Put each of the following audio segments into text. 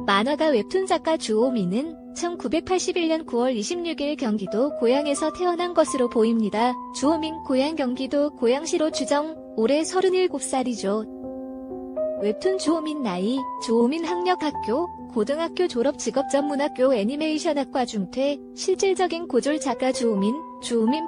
만화가 웹툰 작가 주호민은 1981년 9월 26일 경기도 고양에서 태어난 것으로 보입니다. 주호민 고양 경기도 고양시로 추정, 올해 37살이죠. 웹툰 주호민 나이, 주호민 학력학교, 고등학교 졸업 직업전문학교 애니메이션학과 중퇴, 실질적인 고졸 작가 주호민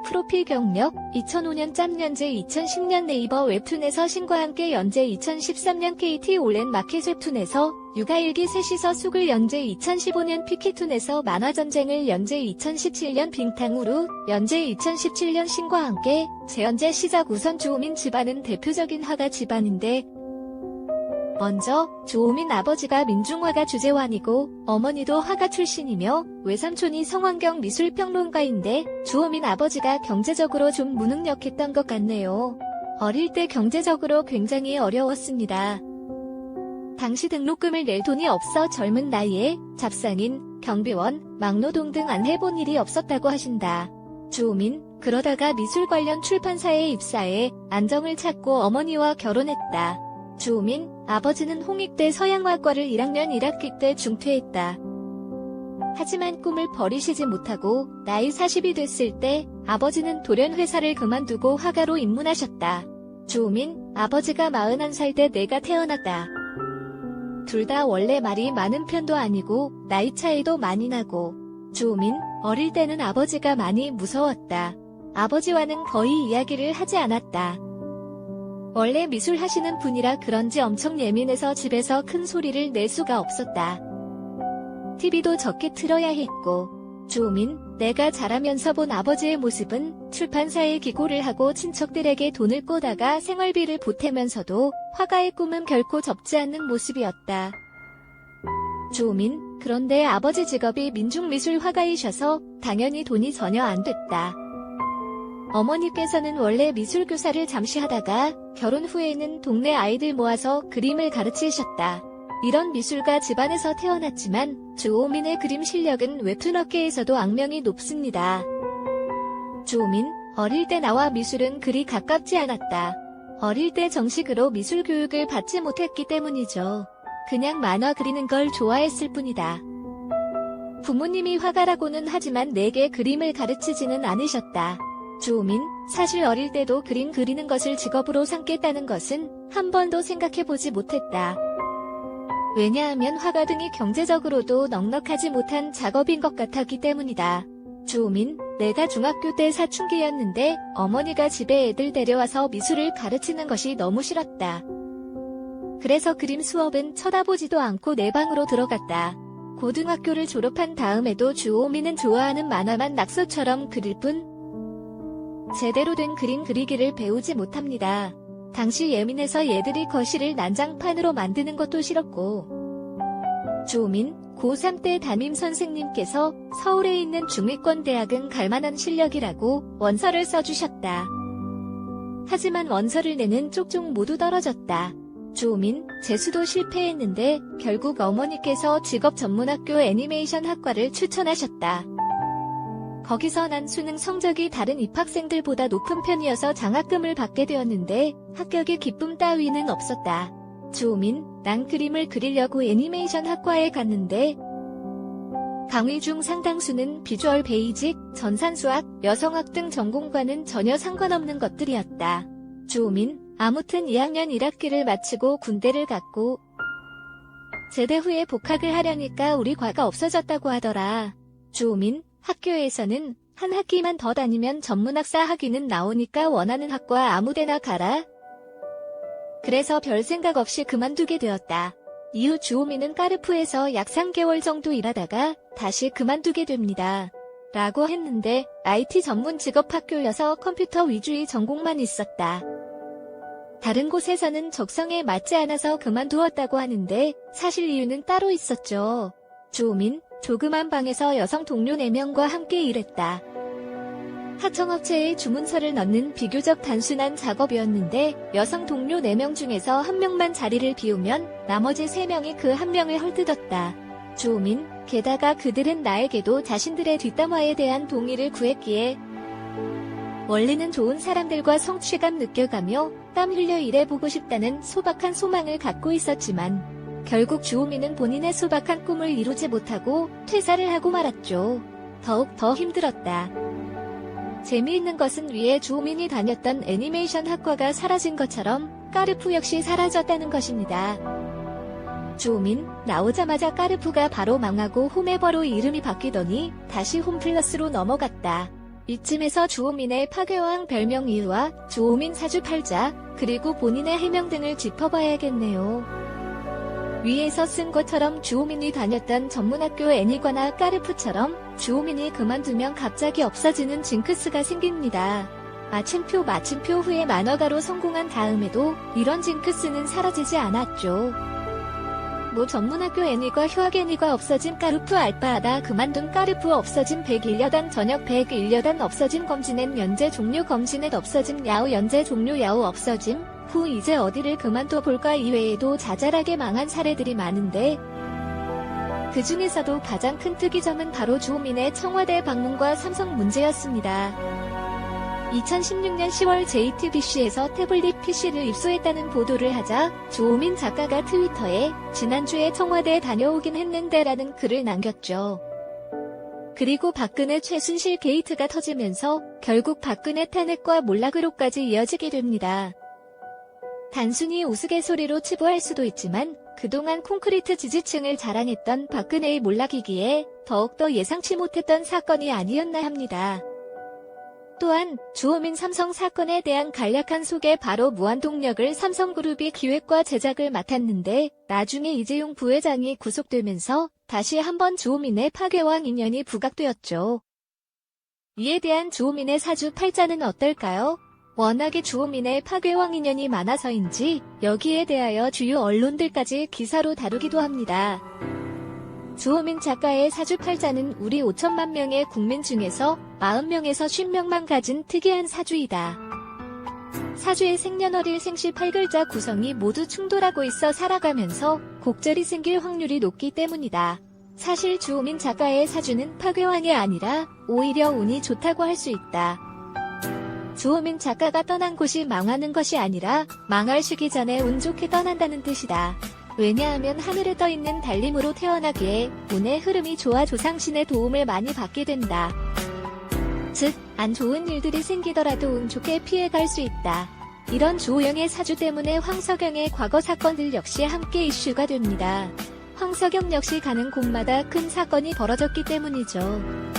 프로필 경력, 2005년 짬연재 2010년 네이버 웹툰에서 신과 함께 연재 2013년 KT 올랜 마켓 웹툰에서 육아일기 셋이서 쑥을 연재 2015년 피키툰에서 만화전쟁을 연재 2017년 빙탕우루 연재 2017년 신과 함께 재연재 시작 우선 주호민 집안은 대표적인 화가 집안인데 먼저 주호민 아버지가 민중화가 주재환이고 어머니도 화가 출신이며 외삼촌이 성환경 미술평론가인데 주호민 아버지가 경제적으로 좀 무능력했던 것 같네요. 어릴 때 경제적으로 굉장히 어려웠습니다. 당시 등록금을 낼 돈이 없어 젊은 나이에 잡상인, 경비원, 막노동 등 안 해본 일이 없었다고 하신다. 주호민, 그러다가 미술 관련 출판사에 입사해 안정을 찾고 어머니와 결혼했다. 주호민, 아버지는 홍익대 서양화과를 1학년 1학기 때 중퇴했다. 하지만 꿈을 버리시지 못하고 나이 40이 됐을 때 아버지는 돌연 회사를 그만두고 화가로 입문하셨다. 주호민, 아버지가 41살 때 내가 태어났다. 둘 다 원래 말이 많은 편도 아니고 나이 차이도 많이 나고 주호민, 어릴 때는 아버지가 많이 무서웠다. 아버지와는 거의 이야기를 하지 않았다. 원래 미술 하시는 분이라 그런지 엄청 예민해서 집에서 큰 소리를 낼 수가 없었다. TV도 적게 틀어야 했고 주호민, 내가 자라면서 본 아버지의 모습은 출판사에 기고를 하고 친척들에게 돈을 꿔다가 생활비를 보태면서도 화가의 꿈은 결코 접지 않는 모습이었다. 주호민, 그런데 아버지 직업이 민중미술 화가이셔서 당연히 돈이 전혀 안 됐다. 어머니께서는 원래 미술교사를 잠시 하다가 결혼 후에는 동네 아이들 모아서 그림을 가르치셨다. 이런 미술가 집안에서 태어났지만 주호민의 그림 실력은 웹툰 업계에서도 악명이 높습니다. 주호민, 어릴 때 나와 미술은 그리 가깝지 않았다. 어릴 때 정식으로 미술 교육을 받지 못했기 때문이죠. 그냥 만화 그리는 걸 좋아했을 뿐이다. 부모님이 화가라고는 하지만 내게 그림을 가르치지는 않으셨다. 주호민, 사실 어릴 때도 그림 그리는 것을 직업으로 삼겠다는 것은 한 번도 생각해보지 못했다. 왜냐하면 화가 등이 경제적으로도 넉넉하지 못한 작업인 것 같았기 때문이다. 주호민, 내가 중학교 때 사춘기였는데 어머니가 집에 애들 데려와서 미술을 가르치는 것이 너무 싫었다. 그래서 그림 수업은 쳐다보지도 않고 내 방으로 들어갔다. 고등학교를 졸업한 다음에도 주호민은 좋아하는 만화만 낙서처럼 그릴 뿐 제대로 된 그림 그리기를 배우지 못합니다. 당시 예민해서 얘들이 거실을 난장판으로 만드는 것도 싫었고 주호민, 고3 때 담임 선생님께서 서울에 있는 중위권 대학은 갈만한 실력이라고 원서를 써주셨다. 하지만 원서를 내는 쪽쪽 모두 떨어졌다. 주호민, 재수도 실패했는데 결국 어머니께서 직업전문학교 애니메이션 학과를 추천하셨다. 거기서 난 수능 성적이 다른 입학생들보다 높은 편이어서 장학금을 받게 되었는데 합격의 기쁨 따위는 없었다. 주호민, 난 그림을 그리려고 애니메이션 학과에 갔는데 강의 중 상당수는 비주얼 베이직, 전산수학, 여성학 등 전공과는 전혀 상관없는 것들이었다. 주호민, 아무튼 2학년 1학기를 마치고 군대를 갔고 제대 후에 복학을 하려니까 우리 과가 없어졌다고 하더라. 주호민, 학교에서는 한 학기만 더 다니면 전문학사 학위는 나오니까 원하는 학과 아무데나 가라. 그래서 별 생각 없이 그만두게 되었다. 이후 주호민은 까르푸에서 약 3개월 정도 일하다가 다시 그만두게 됩니다. 라고 했는데 IT 전문 직업 학교여서 컴퓨터 위주의 전공만 있었다. 다른 곳에서는 적성에 맞지 않아서 그만두었다고 하는데 사실 이유는 따로 있었죠. 주호민, 조그만 방에서 여성 동료 4명과 함께 일했다. 하청업체에 주문서를 넣는 비교적 단순한 작업이었는데 여성 동료 4명 중에서 1명만 자리를 비우면 나머지 3명이 그 1명을 헐뜯었다. 주호민, 게다가 그들은 나에게도 자신들의 뒷담화에 대한 동의를 구했기에 원래는 좋은 사람들과 성취감 느껴가며 땀 흘려 일해보고 싶다는 소박한 소망을 갖고 있었지만 결국 주호민은 본인의 소박한 꿈을 이루지 못하고 퇴사를 하고 말았죠. 더욱 더 힘들었다. 재미있는 것은 위에 주호민이 다녔던 애니메이션 학과가 사라진 것처럼 까르푸 역시 사라졌다는 것입니다. 주호민, 나오자마자 까르푸가 바로 망하고 홈에버로 이름이 바뀌더니 다시 홈플러스로 넘어갔다. 이쯤에서 주호민의 파괴왕 별명 이유와 주호민 사주팔자, 그리고 본인의 해명 등을 짚어봐야겠네요. 위에서 쓴 것처럼 주호민이 다녔던 전문학교 애니과나 까르푸처럼 주호민이 그만두면 갑자기 없어지는 징크스가 생깁니다. 마침표 후에 만화가로 성공한 다음에도 이런 징크스는 사라지지 않았죠. 전문학교 애니과 휴학 애니과 없어진 까르푸 알바하다 그만둔 까르푸 없어진 101여단 전역 101여단 없어진 검진엔 연재 종료 검진엔 없어진 야후 연재 종료 야후 없어짐 후 이제 어디를 그만둬 볼까 이외에도 자잘하게 망한 사례들이 많은데 그 중에서도 가장 큰 특이점은 바로 주호민의 청와대 방문과 삼성 문제였습니다. 2016년 10월 JTBC에서 태블릿 PC를 입수했다는 보도를 하자 주호민 작가가 트위터에 지난주에 청와대에 다녀오긴 했는데 라는 글을 남겼죠. 그리고 박근혜 최순실 게이트가 터지면서 결국 박근혜 탄핵과 몰락으로까지 이어지게 됩니다. 단순히 우스갯소리로 치부할 수도 있지만 그동안 콘크리트 지지층을 자랑했던 박근혜의 몰락이기에 더욱더 예상치 못했던 사건이 아니었나 합니다. 또한 주호민 삼성 사건에 대한 간략한 소개 바로 무한동력을 삼성그룹이 기획과 제작을 맡았는데 나중에 이재용 부회장이 구속되면서 다시 한번 주호민의 파괴왕 인연이 부각되었죠. 이에 대한 주호민의 사주팔자는 어떨까요? 워낙에 주호민의 파괴왕 인연이 많아서인지 여기에 대하여 주요 언론들까지 기사로 다루기도 합니다. 주호민 작가의 사주팔자는 우리 5천만 명의 국민 중에서 40명에서 50명만 가진 특이한 사주이다. 사주의 생년월일 생시 8글자 구성이 모두 충돌하고 있어 살아가면서 곡절이 생길 확률이 높기 때문이다. 사실 주호민 작가의 사주는 파괴왕이 아니라 오히려 운이 좋다고 할 수 있다. 주호민 작가가 떠난 곳이 망하는 것이 아니라 망할 시기 전에 운 좋게 떠난다는 뜻이다. 왜냐하면 하늘에 떠있는 달림으로 태어나기에 운의 흐름이 좋아 조상신의 도움을 많이 받게 된다. 즉, 안 좋은 일들이 생기더라도 운 좋게 피해갈 수 있다. 이런 주호영의 사주 때문에 황석영의 과거 사건들 역시 함께 이슈가 됩니다. 황석영 역시 가는 곳마다 큰 사건이 벌어졌기 때문이죠.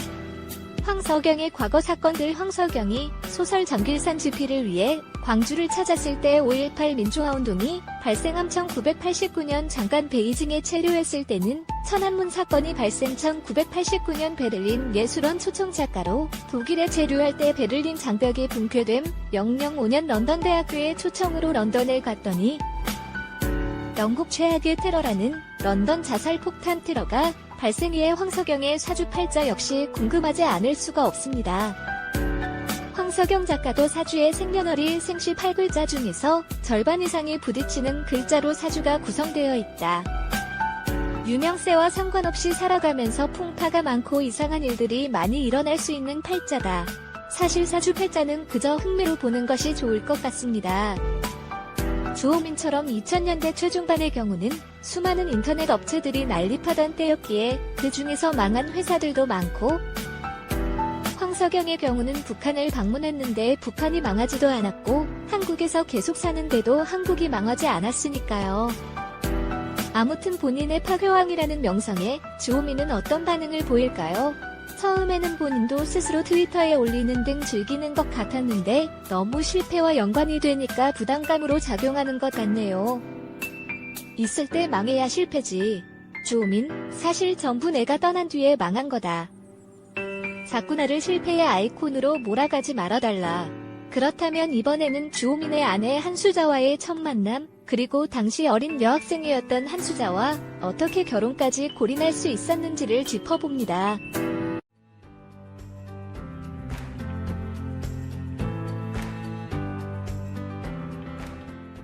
황석영의 과거 사건들 황석영이 소설 정길산 집필을 위해 광주를 찾았을 때 5.18 민주화운동이 발생함 1989년 잠깐 베이징에 체류했을 때는 천안문 사건이 발생 1989년 베를린 예술원 초청작가로 독일에 체류할 때 베를린 장벽이 붕괴됨 0005년 런던 대학교의 초청으로 런던에 갔더니 영국 최악의 테러라는 런던 자살 폭탄 테러가 발생위에 황석영의 사주팔자 역시 궁금하지 않을 수가 없습니다. 황석영 작가도 사주의 생년월일 생시 8글자 중에서 절반 이상이 부딪히는 글자로 사주가 구성되어 있다. 유명세와 상관없이 살아가면서 풍파가 많고 이상한 일들이 많이 일어날 수 있는 팔자다. 사실 사주팔자는 그저 흥미로 보는 것이 좋을 것 같습니다. 주호민처럼 2000년대 초중반의 경우는 수많은 인터넷 업체들이 난립하던 때였기에 그 중에서 망한 회사들도 많고 황석영의 경우는 북한을 방문했는데 북한이 망하지도 않았고 한국에서 계속 사는데도 한국이 망하지 않았으니까요. 아무튼 본인의 파괴왕이라는 명성에 주호민은 어떤 반응을 보일까요? 처음에는 본인도 스스로 트위터에 올리는 등 즐기는 것 같았는데 너무 실패와 연관이 되니까 부담감으로 작용하는 것 같네요. 있을 때 망해야 실패지. 주호민, 사실 전부 내가 떠난 뒤에 망한 거다. 자꾸 나를 실패의 아이콘으로 몰아가지 말아달라. 그렇다면 이번에는 주호민의 아내 한수자와의 첫 만남, 그리고 당시 어린 여학생이었던 한수자와 어떻게 결혼까지 골인할 수 있었는지를 짚어봅니다.